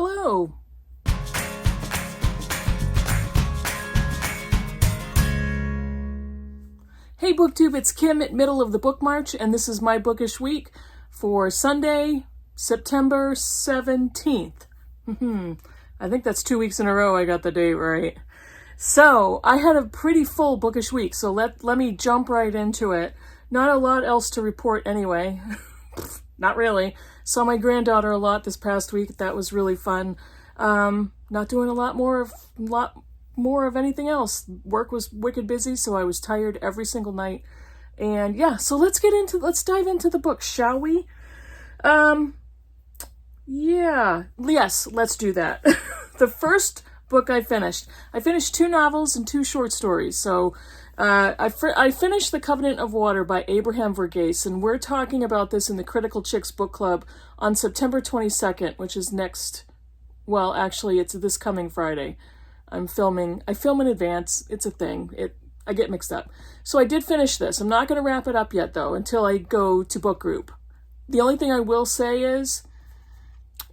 Hello. Hey BookTube, it's Kim at Middle of the Bookmarch, and this is my bookish week for Sunday, September 17th. I think that's 2 weeks in a row I got the date right. So, I had a pretty full bookish week, so let me jump right into it. Not a lot else to report anyway. Not really. Saw my granddaughter a lot this past week. That was really fun. Not doing a lot more of anything else. Work was wicked busy, so I was tired every single night. And yeah, so let's dive into the book, shall we? Yes, let's do that. The first book I finished 2 novels and 2 short stories. So I finished The Covenant of Water by Abraham Verghese, and we're talking about this in the Critical Chicks Book Club on September 22nd, which is it's this coming Friday. I film in advance. It's a thing. I get mixed up. So I did finish this. I'm not going to wrap it up yet, though, until I go to book group. The only thing I will say is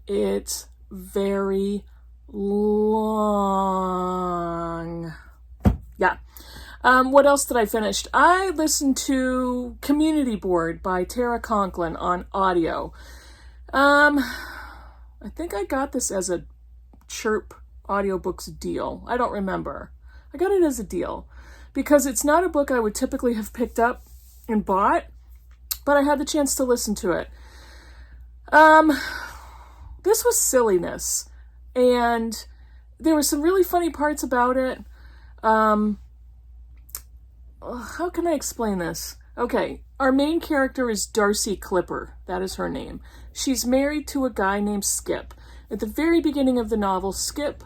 it's very long. Yeah. What else did I finish? I listened to Community Board by Tara Conklin on audio. I think I got this as a Chirp audiobooks deal. I don't remember. I got it as a deal because it's not a book I would typically have picked up and bought, but I had the chance to listen to it. This was silliness, and there were some really funny parts about it. How can I explain this? Okay, our main character is Darcy Clipper. That is her name. She's married to a guy named Skip. At the very beginning of the novel, Skip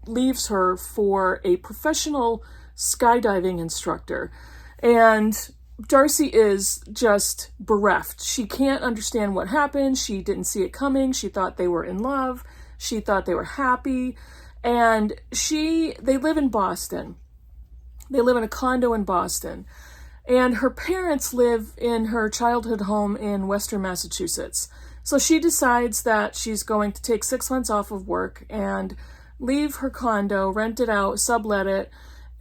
leaves her for a professional skydiving instructor. And Darcy is just bereft. She can't understand what happened. She didn't see it coming. She thought they were in love. She thought they were happy. And they live in Boston. They live in a condo in Boston. And her parents live in her childhood home in Western Massachusetts. So she decides that she's going to take 6 months off of work and leave her condo, rent it out, sublet it,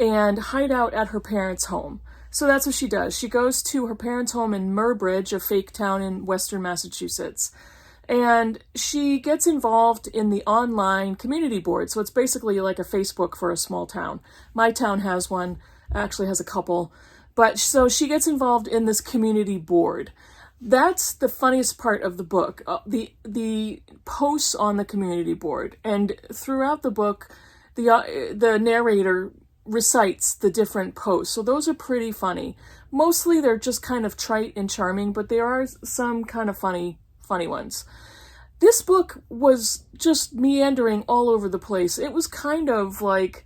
and hide out at her parents' home. So that's what she does. She goes to her parents' home in Murbridge, a fake town in Western Massachusetts. And she gets involved in the online community board. So it's basically like a Facebook for a small town. My town has one, actually has a couple. But so she gets involved in this community board. That's the funniest part of the book, the posts on the community board. And throughout the book, the narrator recites the different posts. So those are pretty funny. Mostly they're just kind of trite and charming, but there are some kind of funny ones. This book was just meandering all over the place. It was kind of like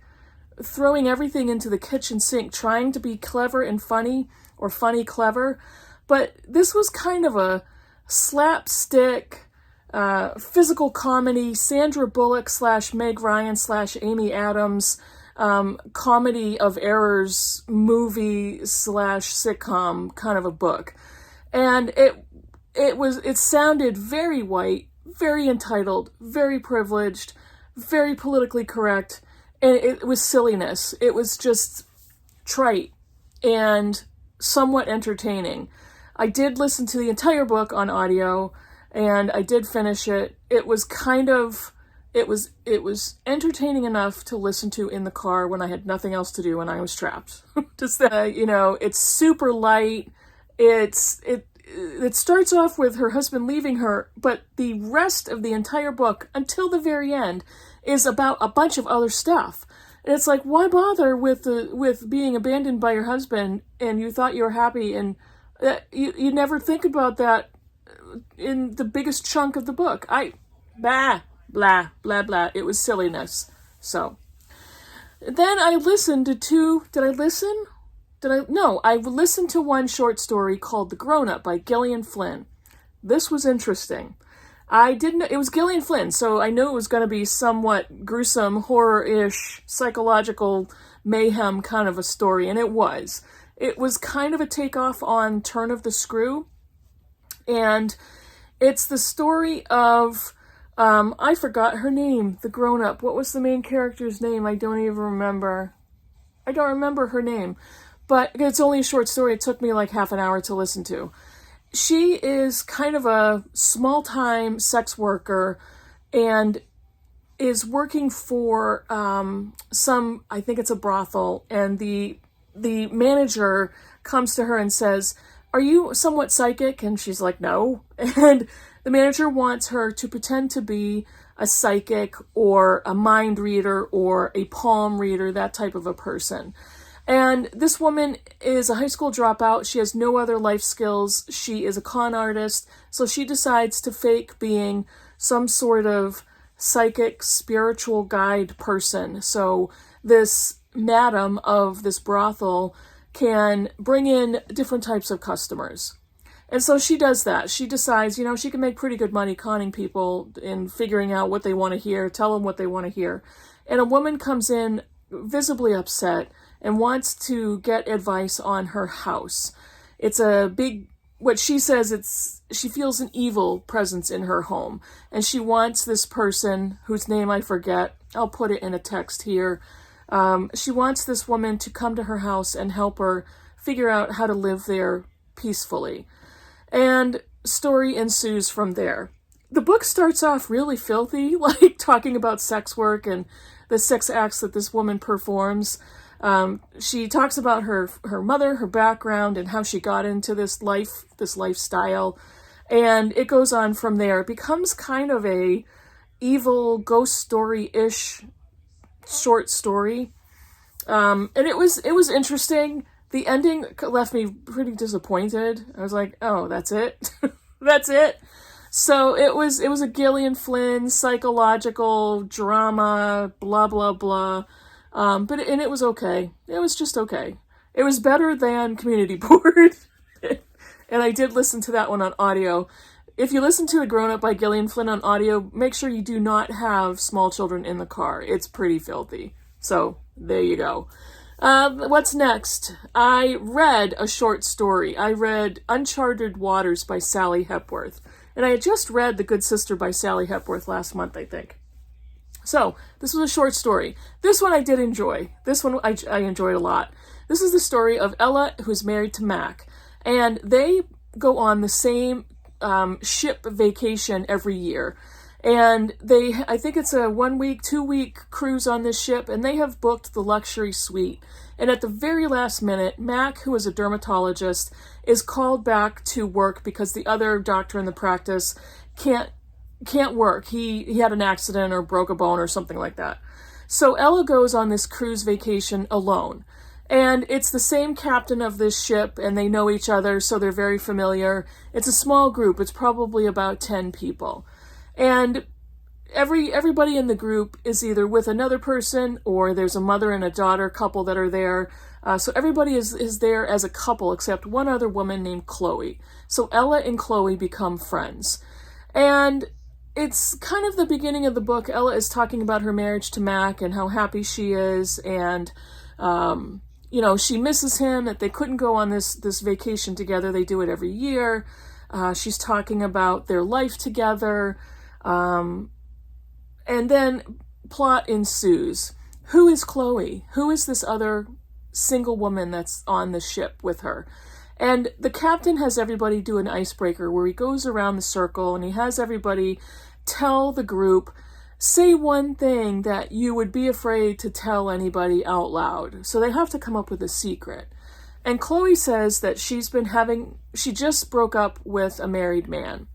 throwing everything into the kitchen sink, trying to be clever and funny, or funny clever. But this was kind of a slapstick, physical comedy, Sandra Bullock / Meg Ryan / Amy Adams, comedy of errors, movie / sitcom kind of a book. And it sounded very white, very entitled, very privileged, very politically correct, and it was silliness. It was just trite and somewhat entertaining. I did listen to the entire book on audio, and I did finish it. It was entertaining enough to listen to in the car when I had nothing else to do and I was trapped. Just it's super light. It starts off with her husband leaving her, but the rest of the entire book, until the very end, is about a bunch of other stuff. And it's like, why bother with being abandoned by your husband and you thought you were happy, and you never think about that in the biggest chunk of the book. Blah, blah, blah. It was silliness. So then I listened to 2, did I listen? No, I listened to one short story called The Grown-Up by Gillian Flynn. This was interesting. I didn't know, it was Gillian Flynn, so I knew it was going to be somewhat gruesome, horror-ish, psychological mayhem kind of a story, and it was. It was kind of a takeoff on Turn of the Screw, and it's the story of I forgot her name, the grown-up. What was the main character's name? I don't even remember. I don't remember her name. But it's only a short story. It took me like half an hour to listen to. She is kind of a small-time sex worker and is working for I think it's a brothel, and the manager comes to her and says, "Are you somewhat psychic?" And she's like, "No." And the manager wants her to pretend to be a psychic or a mind reader or a palm reader, that type of a person. And this woman is a high school dropout. She has no other life skills. She is a con artist. So she decides to fake being some sort of psychic, spiritual guide person. So this madam of this brothel can bring in different types of customers. And so she does that. She decides, she can make pretty good money conning people and figuring out what they want to hear, tell them what they want to hear. And a woman comes in visibly upset and wants to get advice on her house. It's a big, what she says, she feels an evil presence in her home. And she wants this person, whose name I forget, I'll put it in a text here. She wants this woman to come to her house and help her figure out how to live there peacefully. And story ensues from there. The book starts off really filthy, like talking about sex work and the sex acts that this woman performs. She talks about her mother, her background, and how she got into this lifestyle. And it goes on from there. It becomes kind of a evil ghost story-ish short story. And it was interesting. The ending left me pretty disappointed. I was like, oh, that's it? That's it? So it was a Gillian Flynn psychological drama, blah, blah, blah. But it was okay. It was just okay. It was better than Community Board. And I did listen to that one on audio. If you listen to A Grown Up by Gillian Flynn on audio, make sure you do not have small children in the car. It's pretty filthy. So there you go. What's next? I read a short story. I read Unchartered Waters by Sally Hepworth. And I had just read The Good Sister by Sally Hepworth last month, I think. So, this was a short story. This one I did enjoy. This one I enjoyed a lot. This is the story of Ella, who's married to Mac. And they go on the same ship vacation every year. And I think it's a 1 week, 2 week cruise on this ship, and they have booked the luxury suite. And at the very last minute, Mac, who is a dermatologist, is called back to work because the other doctor in the practice can't work. He had an accident or broke a bone or something like that. So Ella goes on this cruise vacation alone. And it's the same captain of this ship, and they know each other, so they're very familiar. It's a small group. It's probably about 10 people. And everybody in the group is either with another person or there's a mother and a daughter couple that are there. So everybody is there as a couple except one other woman named Chloe. So Ella and Chloe become friends. And it's kind of the beginning of the book. Ella is talking about her marriage to Mac and how happy she is. And, she misses him, that they couldn't go on this vacation together. They do it every year. She's talking about their life together. And then plot ensues. Who is Chloe? Who is this other single woman that's on the ship with her? And the captain has everybody do an icebreaker where he goes around the circle and he has everybody tell the group, say one thing that you would be afraid to tell anybody out loud. So they have to come up with a secret. And Chloe says that she just broke up with a married man.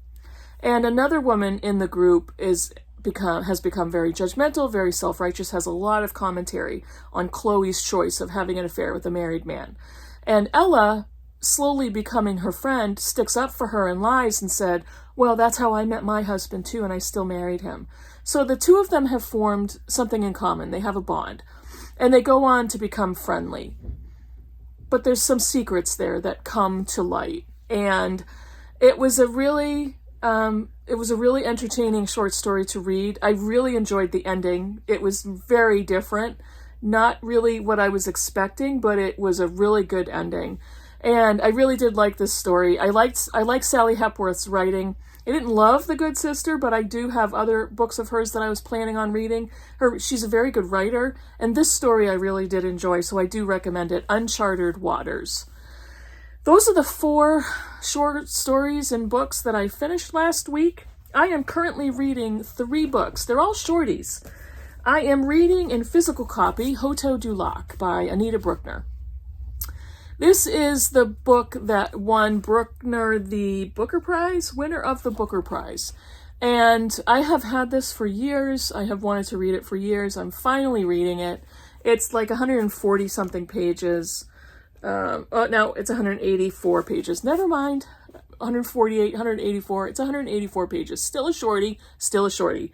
And another woman in the group has become very judgmental, very self-righteous, has a lot of commentary on Chloe's choice of having an affair with a married man. And Ella, slowly becoming her friend, sticks up for her and lies and said, well, that's how I met my husband too, and I still married him. So the two of them have formed something in common. They have a bond. And they go on to become friendly. But there's some secrets there that come to light. And it was a really entertaining short story to read. I really enjoyed the ending. It was very different. Not really what I was expecting, but it was a really good ending. And I really did like this story. I like Sally Hepworth's writing. I didn't love The Good Sister, but I do have other books of hers that I was planning on reading. She's a very good writer, and this story I really did enjoy, so I do recommend it. Unchartered Waters. Those are the 4 short stories and books that I finished last week. I am currently reading 3 books. They're all shorties. I am reading in physical copy Hoto du Lac by Anita Brookner. This is the book that won Brookner the Booker Prize, winner of the Booker Prize. And I have had this for years. I have wanted to read it for years. I'm finally reading it. It's like 140 something pages. No, it's 184 pages. Never mind. 148, 184. It's 184 pages. Still a shorty, still a shorty.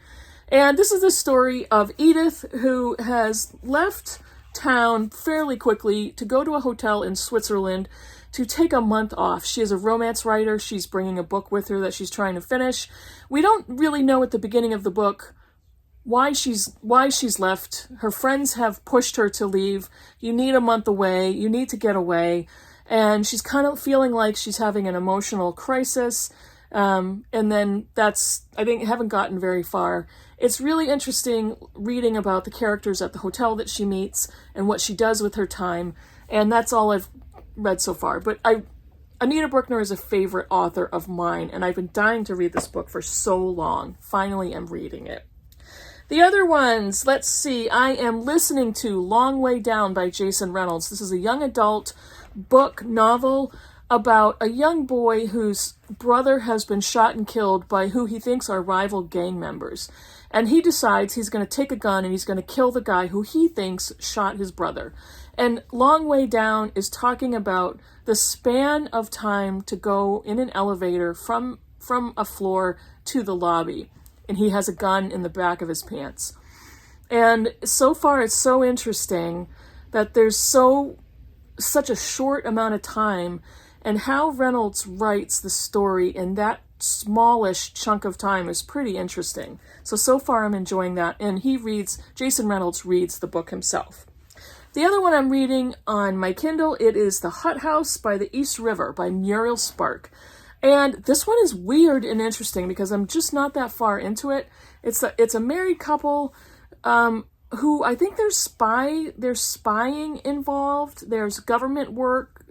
And this is the story of Edith, who has left town fairly quickly to go to a hotel in Switzerland to take a month off. She is a romance writer. She's bringing a book with her that she's trying to finish. We don't really know at the beginning of the book why she's left. Her friends have pushed her to leave. You need a month away. You need to get away. And she's kind of feeling like she's having an emotional crisis. And then that's, I think, haven't gotten very far. It's really interesting reading about the characters at the hotel that she meets and what she does with her time. And that's all I've read so far. But Anita Brookner is a favorite author of mine, and I've been dying to read this book for so long. Finally, I'm reading it. The other ones, let's see. I am listening to Long Way Down by Jason Reynolds. This is a young adult book novel about a young boy whose brother has been shot and killed by who he thinks are rival gang members. And he decides he's going to take a gun and he's going to kill the guy who he thinks shot his brother. And Long Way Down is talking about the span of time to go in an elevator from a floor to the lobby. And he has a gun in the back of his pants. And so far it's so interesting that there's such a short amount of time, and how Reynolds writes the story in that smallish chunk of time is pretty interesting. So far I'm enjoying that. And Jason Reynolds reads the book himself. The other one I'm reading on my Kindle, it is The Hothouse by the East River by Muriel Spark. And this one is weird and interesting because I'm just not that far into it. It's a married couple who I think there's spying involved. There's government work,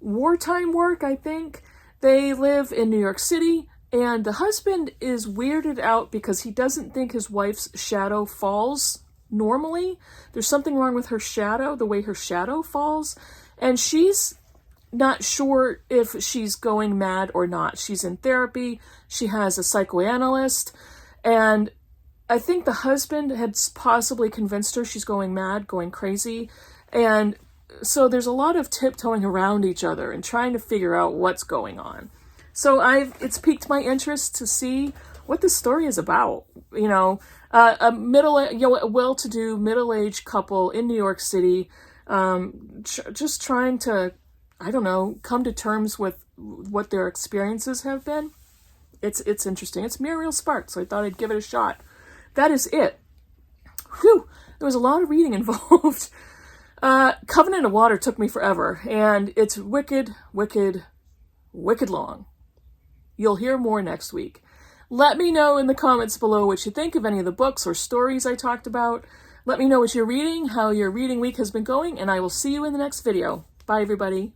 wartime work, I think. They live in New York City, and the husband is weirded out because he doesn't think his wife's shadow falls normally. There's something wrong with her shadow, the way her shadow falls, and she's not sure if she's going mad or not. She's in therapy. She has a psychoanalyst, and I think the husband had possibly convinced her she's going mad, going crazy, and so there's a lot of tiptoeing around each other and trying to figure out what's going on. So it's piqued my interest to see what the story is about. You know, a well-to-do middle-aged couple in New York City, just trying to, I don't know, come to terms with what their experiences have been. It's interesting. It's Muriel Spark, so I thought I'd give it a shot. That is it. Whew, there was a lot of reading involved. Covenant of Water took me forever, and it's wicked, wicked, wicked long. You'll hear more next week. Let me know in the comments below what you think of any of the books or stories I talked about. Let me know what you're reading, how your reading week has been going, and I will see you in the next video. Bye, everybody.